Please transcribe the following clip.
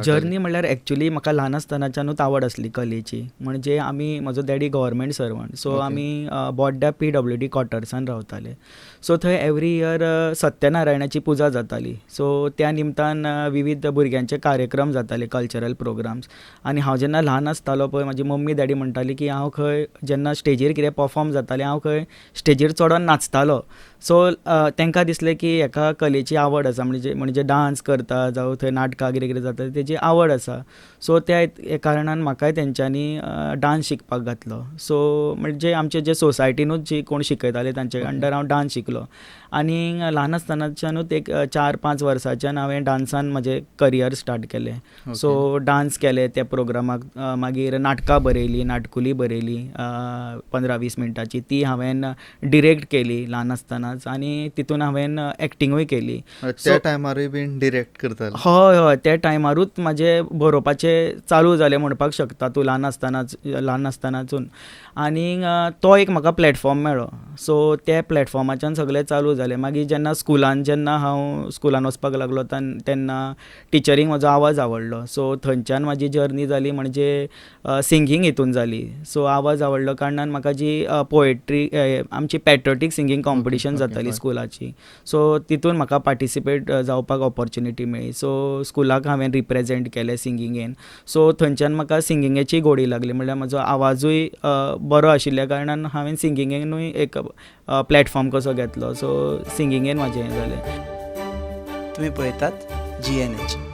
जर्नी म्हणल्यार एक्चुली म्हाका ल्हान आसतनाच्यानूच आवड आसली कलेची. म्हणजे म्हजो डॅडी गव्हर्मेंट सर्वंट, सो आमी बोड्ड्या PWD क्वॉर्टर्सान रावताले. सो थंय एवरी इयर सत्यनारायणाची पुजा जाताली. सो त्या निमतान विविध भुरग्यांचे कार्यक्रम जाताले, कल्चरल प्रोग्राम्स. आनी हांव जेन्ना ल्हान आसतालो पळय, म्हाजी मम्मी डॅडी म्हणटाली की हांव खंय जेन्ना स्टेजीर कितें परफॉर्म जातालें, हांव खंय स्टेजीर चडोन नाचतालो. सो तांकां दिसलें की हाका कलेची आवड आसा, म्हणजे डान्स करता जावं थंय नाटकां कितें कितें जाता तेजी आवड आसा. सो त्या कारणान म्हाकाय तेंच्यांनी डान्स शिकपाक घातलो. सो म्हणजे आमचे जे सोसायटीनूच जी कोण शिकयताले तांचे अंडर हांव डान्स शिकलो. आनी ल्हान आसतनाच्यानूच एक 4-5 वर्साच्यान हांवें डान्सान म्हजें करियर स्टार्ट केलें. सो डान्स केले त्या प्रोग्रामाक. मागीर नाटकां बरयलीं, नाटकुली बरयलीं 15-20 मिनटाची. ती हांवें डिरेक्ट केली ल्हान आसतनाच, आनी तितून हांवें एक्टिंगूय केली. त्या टायमारूय बीन डिरेक्ट करताले? हय हय, त्या टायमारूच म्हजें बरोवपाचें चालू जालें म्हणपाक शकता तूं, ल्हान आसतनाचून. आनी तो एक म्हाका प्लॅटफॉर्म मेळ्ळो. सो त्या प्लॅटफॉर्माच्यान सगळें चालू जालें. मागीर जेन्ना हांव स्कुलान वचपाक लागलो तेन्ना टिचरींक म्हजो आवाज आवडलो. सो थंयच्यान म्हाजी जर्नी जाली म्हणजे सिंगींग हितून जाली. सो आवाज आवडलो कारणान म्हाका जी पोएट्री आमची पॅट्रियोटीक सिंगींग कॉम्पिटिशन जाताली स्कुलाची. सो तितून म्हाका पार्टिसिपेट जावपाक ऑपॉर्च्युनिटी मेळ्ळी. सो स्कुलाक हांवें रिप्रेझेंट केलें सिंगिंगेन. सो थंयच्यान म्हाका सिंगिंगेची गोडी लागली. म्हणल्यार म्हजो आवाजूय बरो आशिल्ल्या कारणान हांवें सिंगिंगेनूय एक प्लॅटफॉर्म कसो घेतलो. सो सिंगिंगेन म्हाजें हें जालें. तुम्ही पळयतात GNH.